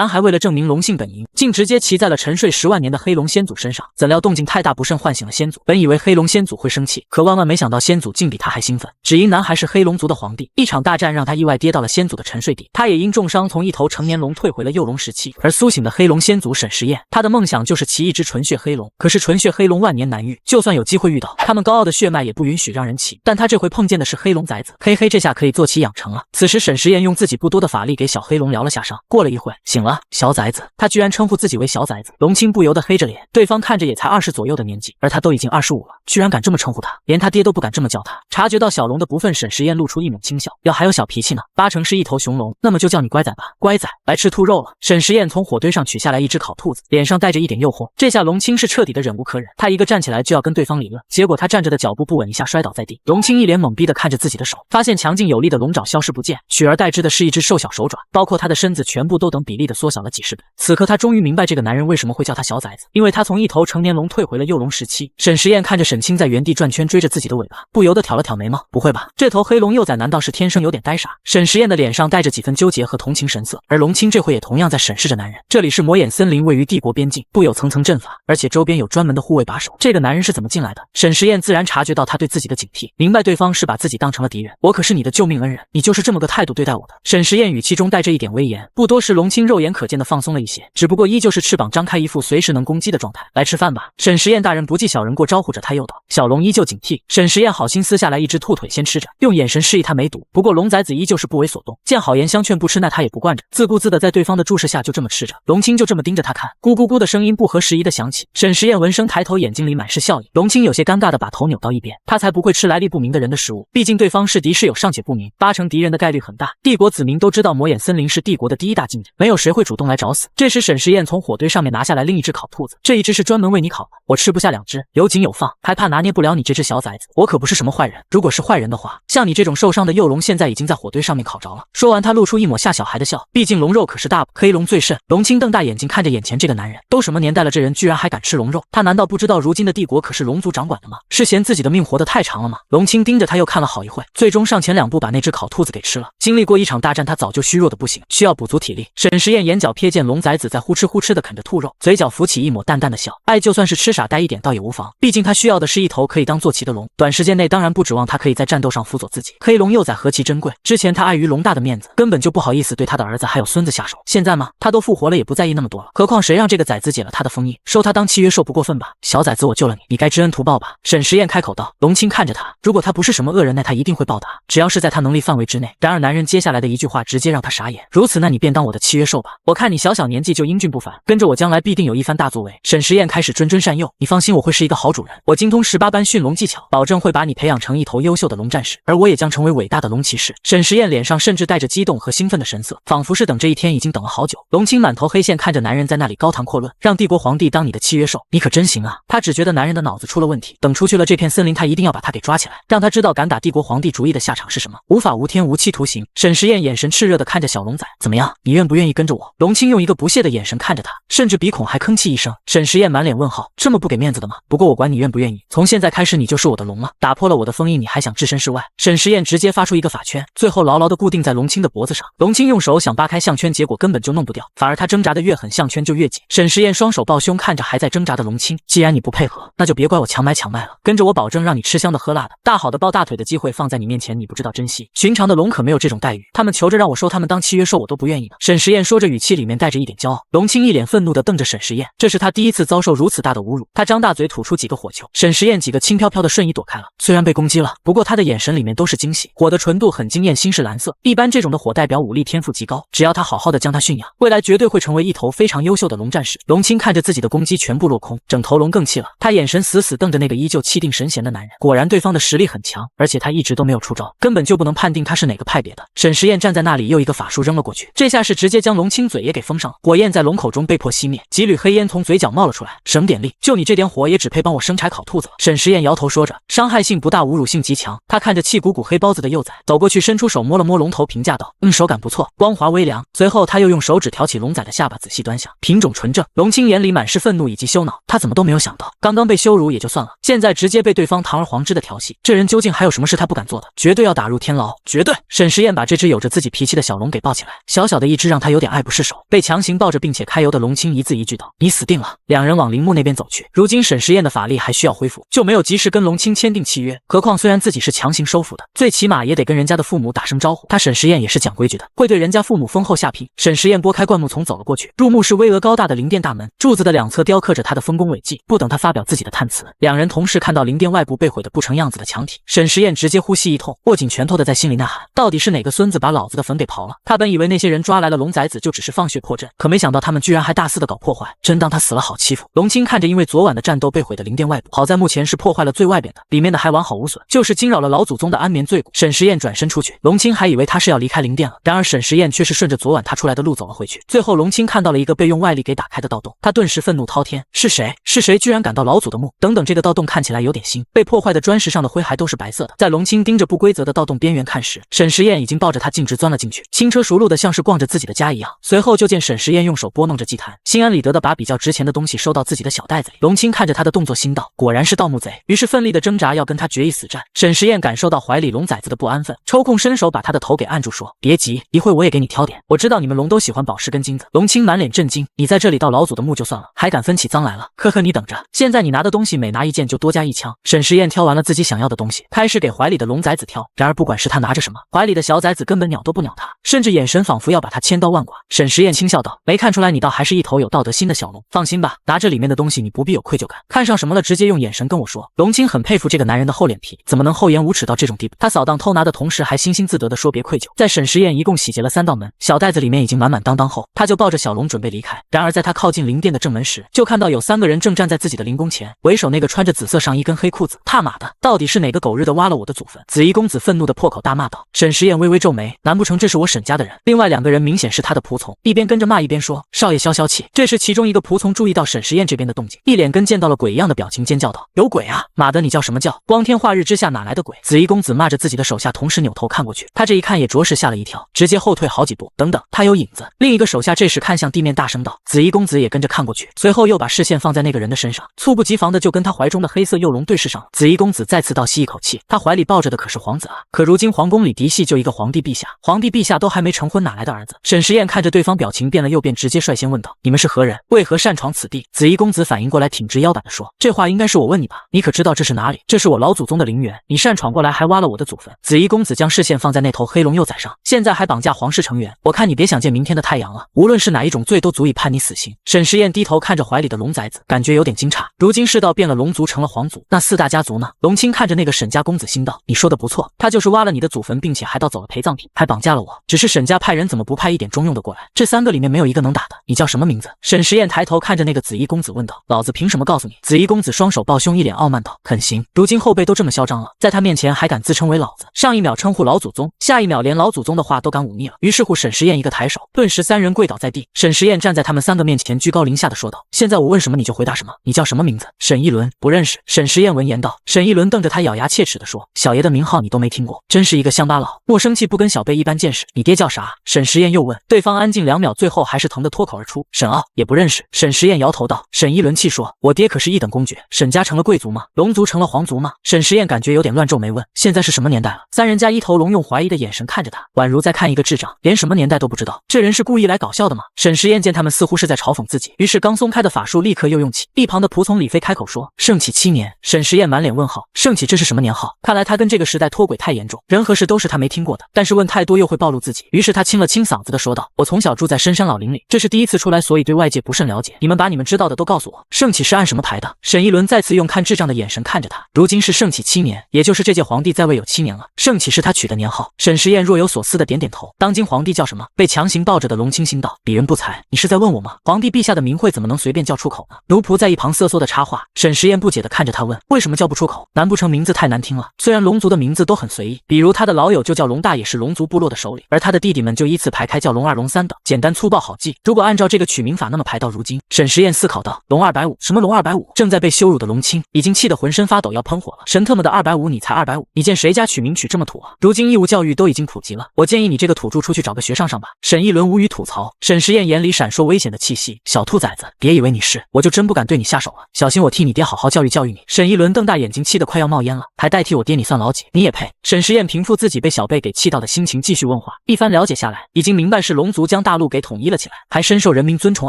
安还为了证明龙性本淫，竟直接骑在了沉睡10万年的黑龙先祖身上。怎料动静太大，不慎唤醒了先祖。本以为黑龙先祖会生气，可万万没想到先祖竟比他还兴奋。只因男孩是黑龙族的皇帝，一场大战让他意外跌到了先祖的沉睡地，他也因重伤从一头成年龙退回了幼龙时期。而苏醒的黑龙先祖沈时宴，他的梦想就是骑一只纯血黑龙，可是纯血黑龙万年难遇，就算有机会遇到，他们高傲的血脉也不允许让人骑。但他这回碰见的是黑龙崽子，嘿嘿，这下可以做起养成了。此时沈时宴用自己不多的法力给小黑龙疗了下伤，过了一会醒了，小崽子，他居然称呼自己为小崽子。龙青不由得黑着脸，对方看着也才20左右的年纪，而他都已经25了，居然敢这么称呼他，连他爹都不敢这么叫他。察觉到小龙的不忿，沈时宴露出一抹轻笑，要还有小脾气呢，8成是一头雄龙，那么就叫你乖仔吧，乖仔，来吃兔肉了。沈时宴从火堆上取下来一只烤兔子，脸上带着一点诱惑。这下龙青是彻底的忍无可忍，他一个站起来就要跟对方理论，结果他站着的脚步不稳，一下摔倒在地。龙青一脸懵逼的看着自己的手，发现强劲有力的龙爪消失不见，取而代之的是一只瘦小手爪，包括他的身子全部都等比例的缩小了几十倍。此刻他终于明白这个男人为什么会叫他小崽子，因为他从一头成年龙退回了幼龙时期。沈时宴看着沈清在原地转圈追着自己的尾巴，不由得挑了挑眉毛，不会吧，这头黑龙幼崽难道是天生有点呆傻？沈时宴的脸上带着几分纠结和同情神色，而龙青这回也同样在审视着男人。这里是魔眼森林，位于帝国边境，布有层层阵法，而且周边有专门的护卫把守。这个男人是怎么进来的？沈时宴自然察觉到他对自己的警惕，明白对方是把自己当成了敌人。我可是你的救命恩人，你就是这么个态度对待我的？沈时宴语气中带着一点威严。不多时，龙青肉眼可见的放松了一些，只不过依旧是翅膀张开，一副随时能攻击的状态。来吃饭吧，沈时宴大人不计小人过，招呼着他诱导。小龙依旧警惕，沈时宴好心撕下来一只兔腿先吃着，用眼神示意他没毒。不过龙崽子依旧是不为所动，见好言相劝不吃，那他也不惯着，自顾自的在对方的注视下就这么吃着。龙青就这么盯着他看，咕咕咕的声音不合时宜的响起。沈时宴闻声抬头，眼睛里满是笑意。龙青有些尴尬的把头扭到一边，他才不会吃来历不明的人的食物，毕竟对方是敌是友尚且不明，8成敌人的概率很大。帝国子民都知道魔眼森林是帝国的第一大禁地，没有谁会主动来找死。这时沈时宴从火堆上面拿下来另一只烤兔子，这一只是专门为你烤的，我吃不下2只，有紧有放，还怕拿捏不了你这只小崽子。我可不是什么坏人，如果是坏人的话，像你这种受伤的幼龙现在已经在火堆上面烤着了。说完他露出一抹吓小孩的笑，毕竟龙肉可是大补，黑龙最甚。龙青瞪大眼睛看着眼前这个男人，都什么年代了，这人居然还敢吃龙肉，他难道不知道如今的帝国可是龙族掌管的吗？是嫌自己的命活得太长了吗？龙青盯着他又看了好一会，最终上前2步把那只烤兔子给吃了。经历过一场大战，他早就虚弱的不行，需要补足体力。沈时宴眼角瞥见龙崽子在呼哧呼哧的啃着兔肉，嘴角浮起一抹淡淡的笑，就算是吃傻呆一点倒也无妨，毕竟他需要的是一头可以当坐骑的龙，短时间内当然不指望他可以在战斗上辅佐自己。黑龙幼崽何其珍贵，之前他碍于龙大的面子，根本就不好意思对他的儿子还有孙子下手，现在嘛，他都复活了也不在意那么多了，何况谁让这个崽子解了他的封印，收他当契约兽不过分吧？小崽子，我救了你，你该知恩图报吧？沈时宴开口道。龙青看着他，如果他不是什么恶人，那他一定会报答，只要是在他能力范围之内。然而男人接下来的一句话直接让他傻眼，如此那你便当我的契约兽吧，我看你小小年纪就英俊不凡，跟着我将来必定有一番大作为。沈时宴开始谆谆善诱，你放心，我会是一个好主人，我精通18般驯龙技巧，保证会把你培养成一头优秀的龙战士，而我也将成为伟大的龙骑士。沈时宴脸上甚至带着激动和兴奋的神色，仿佛是等这一天已经等了好久。龙青满头黑线看着男人在那里高谈阔论，让帝国皇帝当你的契约兽，你可真行啊。他只觉得男人的脑子出了问题，等出去了这片森林，他一定要把他给抓起来，让他知道敢打帝国皇帝主意的下场是什么，无法无天无期徒刑。沈时宴眼神炽热的看着小龙崽，怎么样，你愿不愿意跟着我？龙青用一个不屑的眼神看着他，甚至鼻孔还吭气一声。沈时宴满脸问号，这么不给面子的吗？不过我管你愿不愿意，从现在开始你就是我的龙了，打破了我的封印，你还想置身事外？沈时宴直接发出一个法圈，最后牢牢的固定在龙青的脖子上。龙青用手想扒开项圈，结果根本就弄不掉，反而他挣扎的越狠，项圈就越紧。沈时宴双手抱胸看着还在挣扎的龙青，既然你不配合，那就别怪我强买了，跟着我保证让你吃香的喝辣的，大好的抱大腿的机会放在你面前，你不知道珍惜。寻常的龙可没有这种待遇，他们求着让我收他们当契约兽，我都不愿意的。沈时宴说着，语气里面带着一点骄傲。龙青一脸愤怒地瞪着沈时宴，这是他第一次遭受如此大的侮辱。他张大嘴吐出几个火球，沈时宴几个轻飘飘的瞬移躲开了，虽然被攻击了，不过他的眼神里面都是惊喜。火的纯度很惊艳，心是蓝色，一般这种的火代表武力天赋极高，只要他好好的将它驯养，未来绝对会成为一头非常优秀的龙战士。龙青看着自己的攻击全部落空，整头龙更气了，他眼神死死瞪着那个依旧气定神闲的男人。果然对方的实力很强，而且他一直都没有出招，根本就不能判定他是哪个派别的。沈时宴站在那里，又一个法术扔了过去，这下是直接将龙青嘴也给封上了，火焰在龙口中被迫熄灭，几缕黑烟从嘴角冒了出来。省点力，就你这点火也只配帮我生柴烤兔子了。沈时宴摇头说着，伤害性不大，侮辱性极强。他看着气鼓鼓黑包子的幼崽，走过去伸出手摸了摸龙头，评价道：手感不错，光滑微凉。随后他又用手指挑起龙崽的下巴，仔细端详，品种纯正。龙青眼里满是愤怒以及羞恼，他怎么都没有想到，刚刚被羞辱也就算了，现在直接被对方堂而皇之的调戏，这人究竟还有什么是他不敢做的？绝对要打入天牢，绝对！沈时宴把这只有着自己脾气的小龙给抱起来，小小的一只让他有点爱不不释手，被强行抱着并且揩油的龙青一字一句道：“你死定了。”两人往陵墓那边走去。如今沈时宴的法力还需要恢复，就没有及时跟龙青签订契约。何况虽然自己是强行收服的，最起码也得跟人家的父母打声招呼。他沈时宴也是讲规矩的，会对人家父母丰厚下聘。沈时宴拨开灌木丛走了过去，入墓是巍峨高大的灵殿大门，柱子的两侧雕刻着他的丰功伟绩。不等他发表自己的叹词，两人同时看到灵殿外部被毁得不成样子的墙体。沈时宴直接呼吸一痛，握紧拳头的在心里呐喊：到底是哪个孙子把老子的坟给刨了？他本以为那些人抓来了龙崽子就只是放血破阵，可没想到他们居然还大肆的搞破坏，真当他死了好欺负。龙青看着因为昨晚的战斗被毁的灵殿外部，好在目前是破坏了最外边的，里面的还完好无损，就是惊扰了老祖宗的安眠罪过。沈时宴转身出去，龙青还以为他是要离开灵殿了，然而沈时宴却是顺着昨晚他出来的路走了回去。最后龙青看到了一个被用外力给打开的盗洞，他顿时愤怒滔天：是谁？是谁居然敢到老祖的墓？等等，这个盗洞看起来有点新，被破坏的砖石上的灰还都是白色的。在龙青盯着不规则的盗洞边缘看时，沈时宴已经抱着他径直钻了进去，轻车熟路的像是逛着自己的家一样。随后就见沈时宴用手拨弄着祭坛，心安理得的把比较值钱的东西收到自己的小袋子里。龙青看着他的动作心道：果然是盗墓贼，于是奋力的挣扎要跟他决一死战。沈时宴感受到怀里龙崽子的不安分，抽空伸手把他的头给按住，说：别急，一会我也给你挑点，我知道你们龙都喜欢宝石跟金子。龙青满脸震惊：你在这里盗老祖的墓就算了，还敢分起赃来了？呵呵，你等着，现在你拿的东西每拿一件就多加一枪。沈时宴挑完了自己想要的东西，开始给怀里的龙崽子挑，然而不管是他拿着什么，怀里的小崽子根本鸟都不鸟他，甚至眼神仿佛要把他千刀万剐。沈时宴轻笑道：没看出来你倒还是一头有道德心的小龙，放心吧，拿着里面的东西你不必有愧疚感，看上什么了直接用眼神跟我说。龙青很佩服这个男人的厚脸皮，怎么能厚颜无耻到这种地步？他扫荡偷拿的同时还欣欣自得地说别愧疚。在沈时宴一共洗劫了3道门，小袋子里面已经满满当当后，他就抱着小龙准备离开。然而在他靠近灵殿的正门时，就看到有3个人正站在自己的灵宫前，为首那个穿着紫色上衣跟黑裤子，他妈的，到底是哪个狗日的挖了我的祖坟？紫衣公子愤怒地破口大骂道。沈时宴微微皱眉，难不成这是我沈家的人？另外2个人明显是他的仆从，一边跟着骂一边说：少爷消消气。这时其中一个仆从注意到沈时宴这边的动静，一脸跟见到了鬼一样的表情，尖叫道：有鬼啊！妈的，你叫什么叫？光天化日之下哪来的鬼？紫衣公子骂着自己的手下，同时扭头看过去，他这一看也着实吓了一跳，直接后退好几步。等等，他有影子！另一个手下这时看向地面大声道。紫衣公子也跟着看过去，随后又把视线放在那个人的身上，猝不及防的就跟他怀中的黑色幼龙对视上了。紫衣公子再次倒吸一口气，他怀里抱着的可是皇子啊！可如今皇宫里嫡系就一个皇帝陛下，皇帝陛下都还没成婚，哪来的儿子？沈时宴看着对方表情变了又变，直接率先问道：你们是何人？为何擅闯此地？紫衣公子反应过来，挺直腰板的说：这话应该是我问你吧？你可知道这是哪里？这是我老祖宗的陵园，你擅闯过来还挖了我的祖坟。紫衣公子将视线放在那头黑龙幼崽上，现在还绑架皇室成员，我看你别想见明天的太阳了。无论是哪一种罪都足以判你死刑。沈时宴低头看着怀里的龙崽子，感觉有点惊诧，如今世道变了，龙族成了皇族，那4大家族呢？龙青看着那个沈家公子心道：你说的不错，他就是挖了你的祖坟，并且还盗走了陪葬品，还绑架了我。只是沈家派人怎么不派一点中用的过来？这3个里面没有一个能打的。你叫什么名字？沈时宴抬头看着那个紫衣公子问道。老子凭什么告诉你？紫衣公子双手抱胸，一脸傲慢道。肯行，如今后辈都这么嚣张了，在他面前还敢自称为老子，上一秒称呼老祖宗，下一秒连老祖宗的话都敢忤逆了。于是乎沈时宴一个抬手，顿时3人跪倒在地。沈时宴站在他们3个面前，居高临下的说道：现在我问什么你就回答什么，你叫什么名字？沈一伦。不认识。沈时宴闻言道。沈一伦瞪着他咬牙切齿的说：小爷的名号你都没听过，真是一个乡巴佬，莫生气不跟小辈一般见识。你爹叫啥？沈时宴又问。对方安静2秒，最后还是疼得脱口而出：沈傲。也不认识。沈时宴摇头道。沈一伦气说：我爹可是一等公爵，沈家成了贵族吗？龙族成了皇族吗？沈时宴感觉有点乱，皱眉问：现在是什么年代了？3人家一头龙用怀疑的眼神看着他，宛如在看一个智障，连什么年代都不知道，这人是故意来搞笑的吗？沈时宴见他们似乎是在嘲讽自己，于是刚松开的法术立刻又用起。一旁的仆从李飞开口说：圣启7年。沈时宴满脸问号，圣启这是什么年号？看来他跟这个时代脱轨太严重，人和事都是他没听过的，但是问太多又会暴露自己，于是他清了清嗓子的说道：我从小住在深山老林里，这是第一次出来，所以对外界不甚了解，你们把你们知道的都告诉我。圣启是按什么排的？沈一伦再次用看智障的眼神看着他，如今是圣启7年，也就是这届皇帝在位有7年了，圣启是他取的年号。沈时宴若有所思的点点头，当今皇帝叫什么？被强行抱着的龙清心道：鄙人不才，你是在问我吗？皇帝陛下的名讳怎么能随便叫出口呢？奴仆在一旁瑟缩的插话。沈时宴不解的看着他问：为什么叫不出口？难不成名字太难听了？虽然龙族的名字都很随意，比如他的老友就叫龙大，也是龙族部落的首领，而他的弟弟们就依次排开叫龙2、龙3等，简单粗暴好记。如果按照这个取名法那么排到如今，沈时宴思考道：龙250，什么龙250？正在被羞辱的龙青已经气得浑身发抖，要喷火了。神特么的250，你才250，你见谁家取名取这么土啊？如今义务教育都已经普及了，我建议你这个土著出去找个学上上吧。沈一伦无语吐槽。沈时宴眼里闪烁危险的气息，小兔崽子，别以为你是，我就真不敢对你下手了，小心我替你爹好好教育教育你。沈一伦瞪大眼睛，气得快要冒烟了，还代替我爹你算老几？你也配？沈时宴平复自己被小辈给气到的心情，继续问话。一番了解下来，已经明白是龙族将将大陆给统一了起来，还深受人民尊崇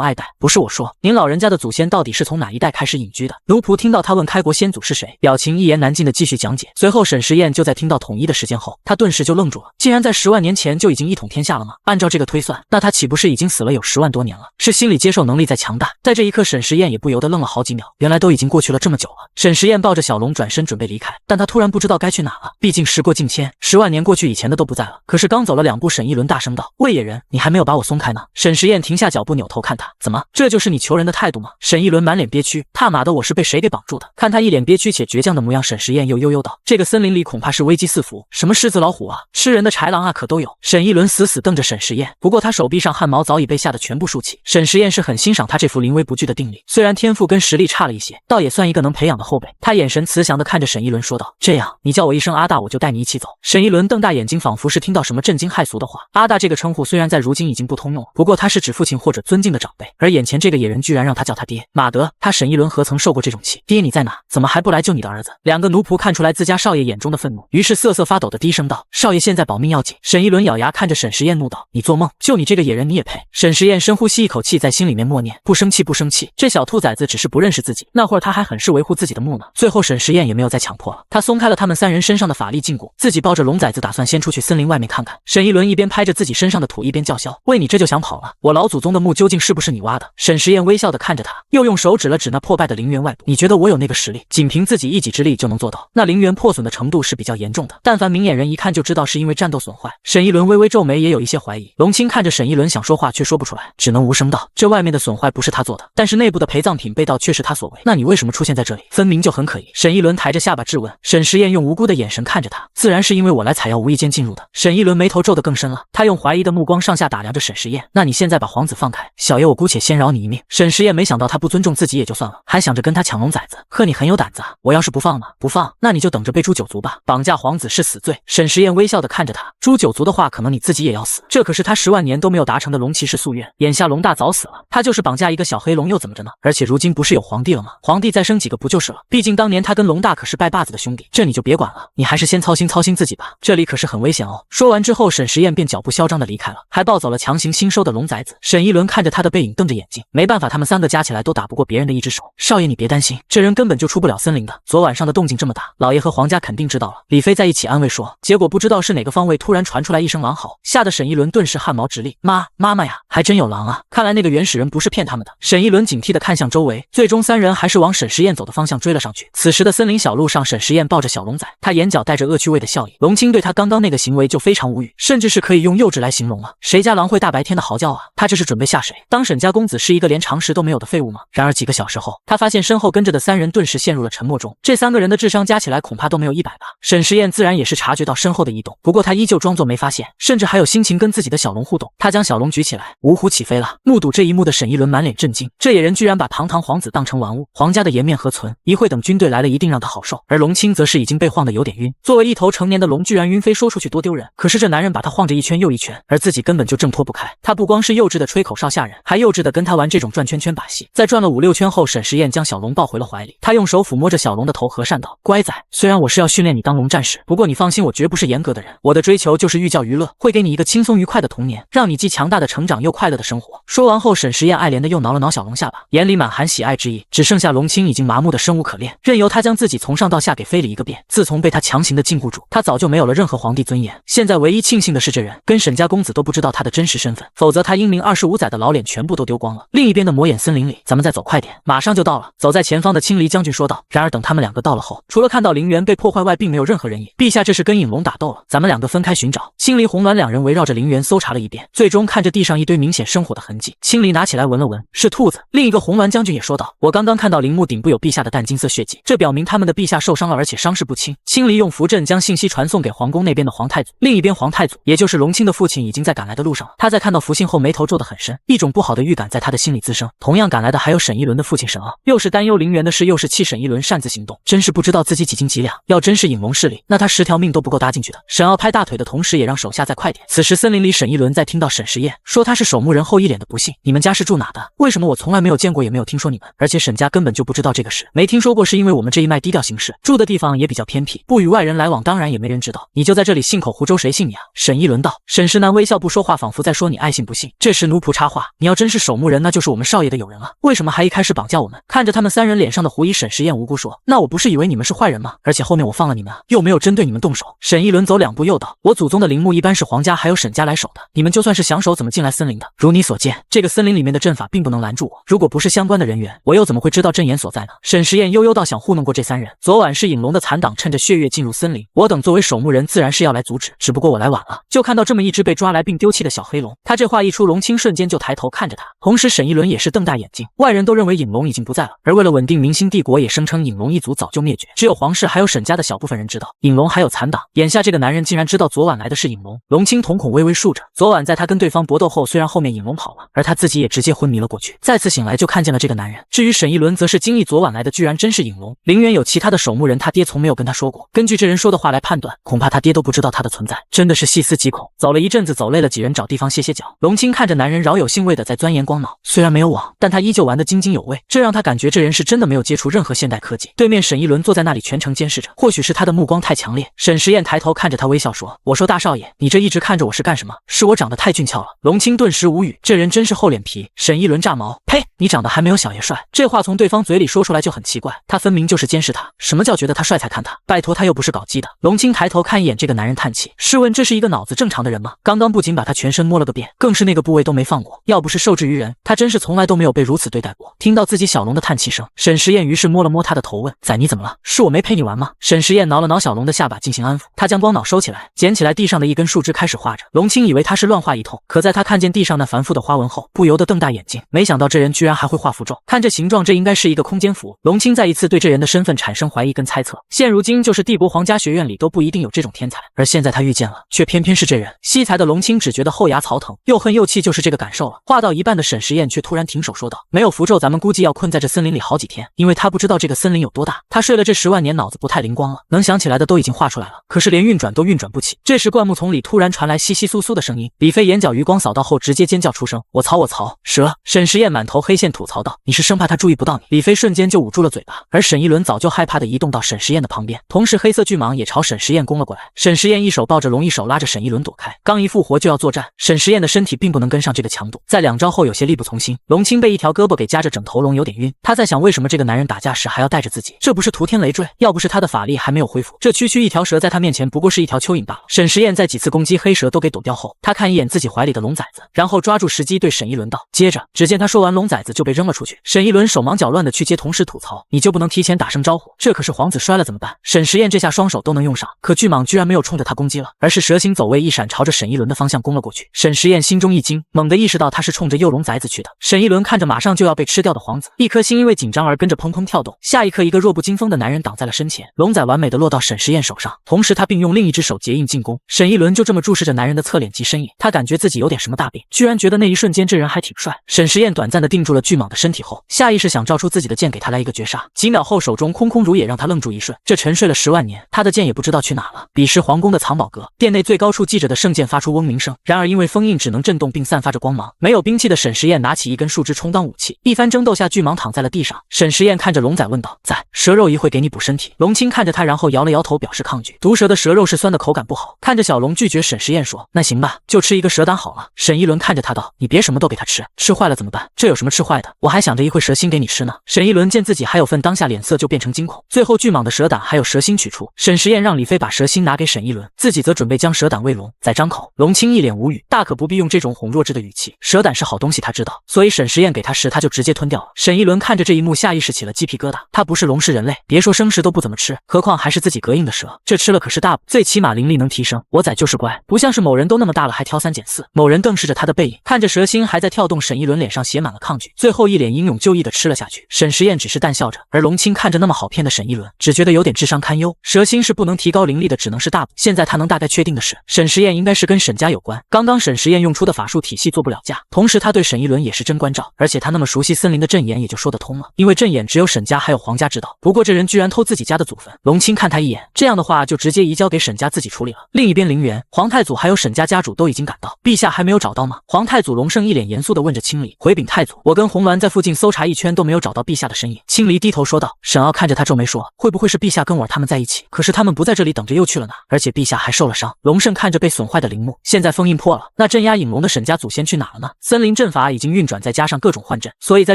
爱戴。不是我说，您老人家的祖先到底是从哪一代开始隐居的？奴仆听到他问开国先祖是谁，表情一言难尽的继续讲解。随后沈时宴就在听到统一的时间后，他顿时就愣住了，竟然在10万年前就已经一统天下了吗？按照这个推算，那他岂不是已经死了有10万多年了？是心理接受能力在强大。在这一刻，沈时宴也不由得愣了好几秒，原来都已经过去了这么久了。沈时宴抱着小龙转身准备离开，但他突然不知道该去哪了，毕竟时过境迁，10万年过去，以前的都不在了。可是刚走了2步，沈一伦大声道：“魏野人，你还没有把我松开呢！”沈时宴停下脚步，扭头看他，怎么，这就是你求人的态度吗？沈一伦满脸憋屈，他妈的，我是被谁给绑住的？看他一脸憋屈且倔强的模样，沈时宴又悠悠道：“这个森林里恐怕是危机四伏，什么狮子老虎啊，吃人的豺狼啊，可都有。”沈一伦死死瞪着沈时宴，不过他手臂上汗毛早已被吓得全部竖起。沈时宴是很欣赏他这副临危不惧的定力，虽然天赋跟实力差了一些，倒也算一个能培养的后辈。他眼神慈祥地看着沈一伦说道：“这样，你叫我一声阿大，我就带你一起走。”沈一伦瞪大眼睛，仿佛是听到什么震惊骇俗的话。阿大这个称呼虽然在如今已经不通用了，不过他是指父亲或者尊敬的长辈，而眼前这个野人居然让他叫他爹，马德，他沈一伦何曾受过这种气？爹你在哪？怎么还不来救你的儿子？2个奴仆看出来自家少爷眼中的愤怒，于是瑟瑟发抖的低声道：“少爷现在保命要紧。”沈一伦咬牙看着沈时宴怒道：“你做梦！就你这个野人，你也配？”沈时宴深呼吸一口气，在心里面默念：“不生气，不生气。”这小兔崽子只是不认识自己，那会儿他还很是维护自己的木呢。最后沈时宴也没有再强迫了，他松开了他们3人身上的法力禁锢，自己抱着龙崽子打算先出去森林外面看看。沈一伦一边拍着自己身上的土，一边叫嚣：“喂，你这就想跑了？我老祖宗的墓究竟是不是你挖的？”沈时宴微笑的看着他，又用手指了指那破败的陵园外部：“你觉得我有那个实力，仅凭自己一己之力就能做到？那陵园破损的程度是比较严重的，但凡明眼人一看就知道是因为战斗损坏。”沈一伦微微皱眉，也有一些怀疑。龙青看着沈一伦想说话却说不出来，只能无声道：“这外面的损坏不是他做的，但是内部的陪葬品被盗却是他所为，那你为什么出现在这里？分明就很可疑。”沈一伦抬着下巴质问。沈时宴用无辜的眼神看着他：“自然是因为我来采药无意间进入的。”沈一伦眉头皱得更深了，他用怀疑的目光上下打量着沈时宴：“那你现在把皇子放开，小爷我姑且先饶你一命。”沈时宴没想到他不尊重自己也就算了，还想着跟他抢龙崽子，呵，你很有胆子啊！我要是不放呢？不放，那你就等着被诛九族吧！绑架皇子是死罪。沈时宴微笑的看着他：“诛九族的话，可能你自己也要死。这可是他10万年都没有达成的龙骑士夙愿。眼下龙大早死了，他就是绑架一个小黑龙又怎么着呢？而且如今不是有皇帝了吗？皇帝再生几个不就是了？毕竟当年他跟龙大可是拜把子的兄弟，这你就别管了，你还是先操心操心自己吧，这里可是很危险哦。”说完之后，沈时宴便脚步嚣张的离开了，还抱走了强行新收的龙崽子。沈一伦看着他的背影瞪着眼睛，没办法，他们3个加起来都打不过别人的一只手。少爷你别担心，这人根本就出不了森林的，昨晚上的动静这么大，老爷和皇家肯定知道了。李飞在一起安慰说，结果不知道是哪个方位突然传出来一声狼嚎，吓得沈一伦顿时汗毛直立。妈妈呀，还真有狼啊！看来那个原始人不是骗他们的。沈一伦警惕地看向周围，最终3人还是往沈时宴走的方向追了上去。此时的森林小路上，沈时宴抱着小龙崽，他眼角带着恶趣味的笑意。龙青对他刚刚那个行为就非常无语，甚至是可以用幼稚来形容了。谁家狼会大白天的嚎叫啊？他这是准备吓谁？当沈家公子是一个连常识都没有的废物吗？然而几个小时后，他发现身后跟着的3人顿时陷入了沉默中。这3个人的智商加起来恐怕都没有100吧。沈时宴自然也是察觉到身后的异动，不过他依旧装作没发现，甚至还有心情跟自己的小龙互动。他将小龙举起来，五虎起飞了。目睹这一幕的沈一伦满脸震惊，这野人居然把堂堂皇子当成玩物，皇家的颜面何存？一会等军队来了，一定让他好受。而龙青则是已经被晃得有点晕，作为一头成年的龙，居然晕飞，说出去多丢人。可是这男人把他晃着一圈又一圈，而自己根本就挣脱不开。他不光是幼稚的吹口哨吓人，还幼稚的跟他玩这种转圈圈把戏。在转了5、6圈后，沈时宴将小龙抱回了怀里，他用手抚摸着小龙的头，和善道：“乖仔，虽然我是要训练你当龙战士，不过你放心，我绝不是严格的人。我的追求就是寓教于乐，会给你一个轻松愉快的童年，让你既强大的成长又快乐的生活。”说完后，沈时宴爱怜的又挠了挠小龙下巴，眼里满含喜爱之意。只剩下龙青已经麻木的生无可恋，任由他将自己从上到下给非礼一个遍。自从被他强行的禁锢住，他早就没有了任何皇帝尊严。现在唯一庆幸的是，这人跟沈家公子都不知道他的真实身份，否则他英灵25载的老脸全部都丢光了。另一边的魔眼森林里，咱们再走快点，马上就到了。走在前方的青离将军说道。然而等他们2个到了后，除了看到陵园被破坏外，并没有任何人影。陛下这是跟影龙打斗了，咱们2个分开寻找。青离、红鸾2人围绕着陵园搜查了一遍，最终看着地上一堆明显生火的痕迹，青离拿起来闻了闻，是兔子。另一个红鸾将军也说道，我刚刚看到陵墓顶部有陛下的淡金色血迹，这表明他们的陛下受伤了，而且伤势不轻。青离用符阵将信息传送给皇宫那边的皇太祖，另一边皇太祖也就是龙青的父亲已经在赶来的路上了。他在看到符信后眉头皱得很深，一种不好的预感在他的心里滋生。同样赶来的还有沈一伦的父亲沈傲，又是担忧陵园的事，又是气沈一伦擅自行动，真是不知道自己几斤几两。要真是影龙势力，那他10条命都不够搭进去的。沈傲拍大腿的同时也让手下再快点。此时森林里，沈一伦在听到沈时宴说他是守墓人后，一脸的不信，你们家是住哪的？为什么我从来没有见过也没有听说你们？而且沈家根本就不知道这个事，没听说过是因为我们这一脉低调行事，住的地方也比较偏僻，不与外人来往，当然也没人知道。你就在这里信口胡诌，谁信你啊？沈一伦道。沈时南微笑不说话，仿佛在说说你爱信不信。这时奴仆插话，你要真是守墓人，那就是我们少爷的友人啊，为什么还一开始绑架我们？看着他们三人脸上的狐疑，沈时宴无辜说，那我不是以为你们是坏人吗？而且后面我放了你们，又没有针对你们动手。沈一伦走2步又道，我祖宗的陵墓一般是皇家还有沈家来守的，你们就算是想守，怎么进来森林的？如你所见，这个森林里面的阵法并不能拦住我，如果不是相关的人员，我又怎么会知道阵眼所在呢？沈时宴悠悠道，想糊弄过这3人，昨晚是影龙的残党趁着血月进入森林，我等作为守墓人自然是要来阻止，只不过我来晚了，就看到这么一只被抓来并丢弃的小黑龙。他这话一出，龙青瞬间就抬头看着他，同时沈一伦也是瞪大眼睛。外人都认为影龙已经不在了，而为了稳定明星帝国，也声称影龙一族早就灭绝，只有皇室还有沈家的小部分人知道影龙还有残党。眼下这个男人竟然知道昨晚来的是影龙，龙青瞳孔微微竖着。昨晚在他跟对方搏斗后，虽然后面影龙跑了，而他自己也直接昏迷了过去，再次醒来就看见了这个男人。至于沈一伦，则是惊异昨晚来的居然真是影龙。陵园有其他的守墓人，他爹从没有跟他说过。根据这人说的话来判断，恐怕他爹都不知道他的存在，真的是细思极恐。走了一阵子，走累了，几人找地方歇歇脚。龙青看着男人饶有兴味的在钻研光脑，虽然没有网，但他依旧玩得津津有味，这让他感觉这人是真的没有接触任何现代科技。对面沈一伦坐在那里全程监视着，或许是他的目光太强烈。沈时宴抬头看着他微笑说，我说大少爷，你这一直看着我是干什么？是我长得太俊俏了。龙青顿时无语，这人真是厚脸皮。沈一伦炸毛，呸，你长得还没有小爷帅。这话从对方嘴里说出来就很奇怪，他分明就是监视他，什么叫觉得他帅才看他？拜托，他又不是搞基的。龙青抬头看一眼这个男人，叹气，试问这是一个脑子正常的人吗？刚刚不仅把他全身摸了个遍，更是那个部位都没放过，要不是受制于人，他真是从来都没有被如此对待过。听到自己小龙的叹气声，沈时宴于是摸了摸他的头问，仔你怎么了？是我没陪你玩吗？沈时宴挠了挠小龙的下巴进行安抚，他将光脑收起来，捡起来地上的一根树枝开始画着。龙青以为他是乱画一通，可在他看见地上那繁复的花纹后，不由得瞪大眼睛，没想到这人居然还会画符咒，看这形状，这应该是一个空间符。龙青再一次对这人的身份产生怀疑跟猜测，现如今就是帝国皇家学院里都不一定有这种天才，而现在他遇见了，却偏偏是这人。惜才的龙青只觉得后牙槽疼，又恨又气，就是这个感受了。画到一半的沈时宴却突然停手说道，没有符咒，咱们估计要困在这森林里好几天，因为他不知道这个森林有多大，他睡了这10万年，脑子不太灵光了，能想起来的都已经画出来了，可是连运转都运转不起。这时灌木丛里突然传来窸窸窣窣的声音，李飞眼角余光扫到后直接尖叫出声，我操我操，蛇！沈时宴满头黑线吐槽道，你是生怕他注意不到你？李飞瞬间就捂住了嘴巴，而沈一伦早就害怕的移动到沈时宴的旁边，同时黑色巨蟒也朝沈时宴攻了过来。沈时宴一手抱着龙，一手拉着沈一伦躲开，刚一复活就要作战，沈时宴的身体并不能跟上这个强度，在2招后有些力不从心。龙青被一条胳膊给夹着，整头龙有点晕，他在想为什么这个男人打架时还要带着自己，这不是屠天雷坠？要不是他的法力还没有恢复，这区区一条蛇在他面前不过是一条蚯蚓罢了。沈时宴在几次攻击黑蛇都给躲掉后，他看一眼自己怀里的龙崽子，然后抓住时机对沈一伦道，接着只见他说完龙崽子就被扔了出去。沈一伦手忙脚乱的去接，同时吐槽，你就不能提前打声招呼？这可是皇子摔了怎么办？沈时宴这下双手都能用上，可巨蟒居然没有冲着他攻击了，而是蛇形走位一闪，朝着沈一伦的方向攻了过去。沈时宴心中一惊，猛地意识到他是冲着幼龙崽子去的。沈一伦看着马上就要被吃掉的皇子，一颗心因为紧张而跟着砰砰跳动，下一刻一个弱不禁风的男人挡在了身前，龙崽完美的落到沈时宴手上，同时他并用另一只手结印进攻。沈一伦就这么注视着男人的侧脸及身影，他感觉自己有点什么大病，居然觉得那一瞬间这人还挺帅。沈时宴短暂的定住了巨蟒的身体后，下意识想照出自己的剑给他来一个绝杀，几秒后手中空空如也，让他愣住一瞬，这沉睡了10万年，他的剑也不知道去哪了。彼时皇宫的藏宝阁殿内最高处记着的圣剑发出嗡鸣声，然而因为封印只能震动并散发着光芒，没有兵器的沈时宴拿起一根树枝充当武器，一番争斗下巨蟒躺在了地上。沈时宴看着龙崽问道，崽，蛇肉一会给你补身体？龙青看着他，然后摇了摇头表示抗拒，毒蛇的蛇肉是酸的，口感不好。看着小龙拒绝，沈时宴说，那行吧，就吃一个蛇胆好了。沈一伦看着他道，你别什么都给他吃，吃坏了怎么办？这有什么吃坏的？我还想着一会蛇心给你吃呢。沈一伦见自己还有份，当下脸色就变成惊恐。最后巨蟒的蛇胆还有蛇心取出，沈时宴让李飞把蛇心拿给沈一伦，自己则准备将蛇胆喂龙。再张口，龙青一脸无语，大可不必用这种哄弱智的语气，蛇胆是好东西他知道，所以沈时宴给他时他就直接吞掉了。沈一伦看着这一幕，下意识起了鸡皮疙瘩，他不是龙是人类，别说生食都不怎么吃，何况还是自己膈应的蛇，这吃了可是大补，最起码灵力能提升。我崽就是乖，不像是某人都那么大了还挑3拣4。某人瞪视着他的背影，看着蛇心还在跳动，沈一伦脸上写满了抗拒，最后一脸英勇就义的吃了下去。沈时宴只是淡笑着，而龙青看着那么好骗的沈一伦，只觉得有点智商堪忧。蛇心是不能提高灵力的，只能是大补。现在他能大概确定的是，沈时宴应该是跟沈家有关。刚刚沈时宴用出的法术体系做不了架，同时他对沈一伦也是真关照，而且他那么熟悉森林的阵眼，也就说得通了，因为阵眼只有沈家还有皇家知道。不过这人居然偷自己家的祖坟，龙青看他一眼，这样的话就直接移交给沈家自己处理了。另一边陵园，皇太祖还有沈家家主都已经赶到，陛下还没有找到吗？皇太祖龙胜一脸严肃地问着清理，回禀太祖，我跟跟红鸾在附近搜查一圈都没有找到陛下的身影。青离低头说道。沈傲看着他皱眉说：“会不会是陛下跟我他们在一起？可是他们不在这里等着又去了哪？而且陛下还受了伤。”龙胜看着被损坏的陵墓，现在封印破了，那镇压影龙的沈家祖先去哪了呢？森林阵法已经运转，再加上各种幻阵，所以在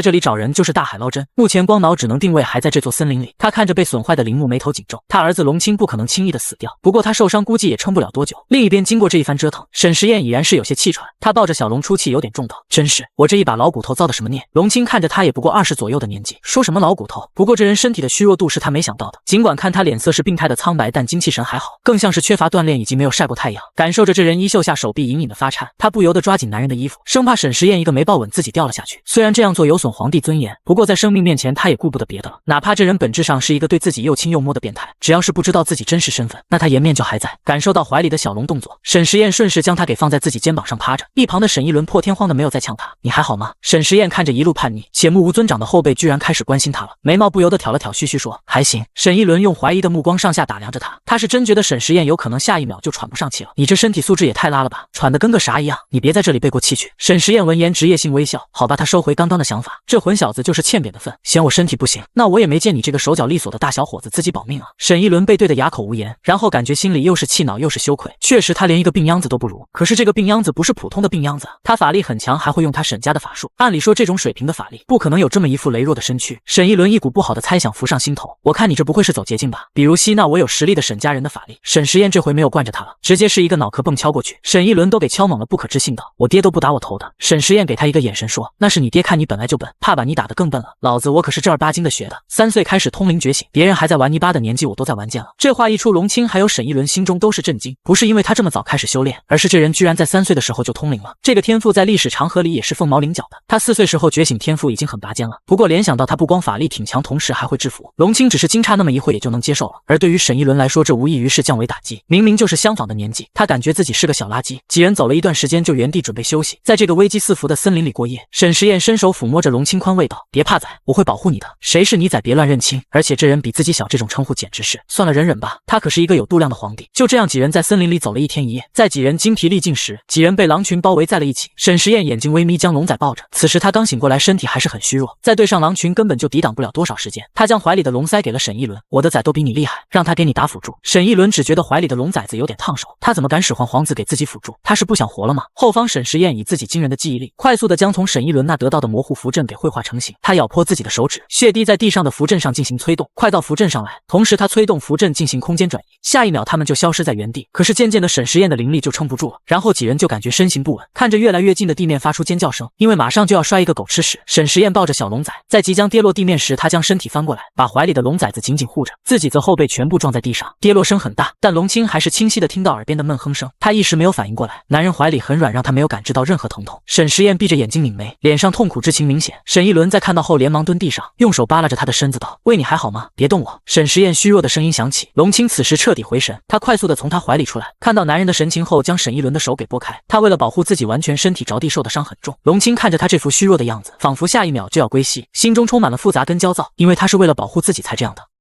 这里找人就是大海捞针。目前光脑只能定位还在这座森林里。他看着被损坏的陵墓，眉头紧皱。他儿子龙青不可能轻易的死掉，不过他受伤估计也撑不了多久。另一边，经过这一番折腾，沈时宴已然是有些气喘，他抱着小龙出气有点重道：“真是我这一把老骨头造的什么孽？”龙青看着他也不过20左右的年纪，说什么老骨头？不过这人身体的虚弱度是他没想到的。尽管看他脸色是病态的苍白，但精气神还好，更像是缺乏锻炼以及没有晒过太阳。感受着这人衣袖下手臂隐隐的发颤，他不由得抓紧男人的衣服，生怕沈时宴一个没抱稳自己掉了下去。虽然这样做有损皇帝尊严，不过在生命面前他也顾不得别的了。哪怕这人本质上是一个对自己又亲又摸的变态，只要是不知道自己真实身份，那他颜面就还在。感受到怀里的小龙动作，沈时宴顺势将他给放在自己肩膀上趴着。一旁的沈一伦破天荒的没有再呛他：“你还好吗？”沈时宴看着一路叛逆且目无尊长的后辈，居然开始关心他了，眉毛不由得挑了挑，嘘嘘说：“还行。”沈一伦用怀疑的目光上下打量着他，他是真觉得沈时宴有可能下一秒就喘不上气了。你这身体素质也太拉了吧，喘得跟个啥一样？你别在这里背过气去。沈时宴闻言职业性微笑，好吧，他收回刚刚的想法，这混小子就是欠扁的份，嫌我身体不行，那我也没见你这个手脚利索的大小伙子自己保命啊。沈一伦被对得哑口无言，然后感觉心里又是气恼又是羞愧，确实他连一个病秧子都不如，可是这个病秧子不是普通的病秧子，他法力很强，还会用他沈家的法术，按理说这种水平的法力不可能有这么一副羸弱的身躯。沈一伦一股不好的猜想浮上心头，我看你这不会是走捷径吧，比如吸纳我有实力的沈家人的法力。沈时宴这回没有惯着他了，直接是一个脑壳蹦敲过去，沈一伦都给敲懵了，不可置信道：“我爹都不打我头的。”沈时宴给他一个眼神说：“那是你爹看你本来就笨，怕把你打得更笨了，老子我可是正儿八经的学的，3岁开始通灵觉醒，别人还在玩泥巴的年纪我都在玩剑了。”这话一出，龙青还有沈一伦心中都是震惊，不是因为他这么早开始修炼，而是这人居然在3岁的时候就通灵了，这个天赋在历史长河里也是凤毛麟角的。他4岁时候觉醒天赋已经很拔尖了，不过联想到他不光法力挺强，同时还会制服，龙青只是惊诧那么一会也就能接受了。而对于沈一伦来说，这无异于是降维打击，明明就是相仿的年纪，他感觉自己是个小垃圾。几人走了一段时间就原地准备休息，在这个危机四伏的森林里过夜。沈时宴伸手抚摸着龙青宽慰道：“别怕仔，我会保护你的，谁是你仔别乱认亲，而且这人比自己小，这种称呼简直是……算了，忍忍吧，他可是一个有度量的皇帝。”就这样几人在森林里走了1天1夜，在几人精疲力尽时，几人被狼群包围在了一起。沈时宴眼睛微眯，将龙仔抱着，此时他刚醒过来，身体还是很虚弱，再对上狼群根本就抵挡不了多少时间。他将怀里的龙塞给了沈一伦：“我的崽都比你厉害，让他给你打辅助。”沈一伦只觉得怀里的龙崽子有点烫手，他怎么敢使唤皇子给自己辅助？他是不想活了吗？后方沈时宴以自己惊人的记忆力，快速的将从沈一伦那得到的模糊符阵给绘画成型。他咬破自己的手指，血滴在地上的符阵上进行催动，快到符阵上来，同时他催动符阵进行空间转移，下一秒他们就消失在原地。可是渐渐的，沈时宴的灵力就撑不住了，然后几人就感觉身形不稳，看着越来越近的地面发出尖叫声，因为马上就要摔一个狗吃屎。沈时宴抱着小龙崽，在即将跌落地面时，他将身体翻过来，把怀里的龙崽子紧紧护着，自己则后背全部撞在地上，跌落声很大，但龙青还是清晰的听到耳边的闷哼声，他一时没有反应过来，男人怀里很软，让他没有感知到任何疼痛。沈时宴闭着眼睛拧眉，脸上痛苦之情明显。沈一伦在看到后连忙蹲地上，用手扒拉着他的身子道：“喂，你还好吗？别动我。”沈时宴虚弱的声音响起。龙青此时彻底回神，他快速的从他怀里出来，看到男人的神情后，将沈一伦的手给拨开。他为了保护自己，完全身体着地，受的伤很重。龙青看着他这副虚弱的样子，仿佛下一秒就要归西，心中充满了复杂跟焦躁，因为他是为了保护自己才这样的。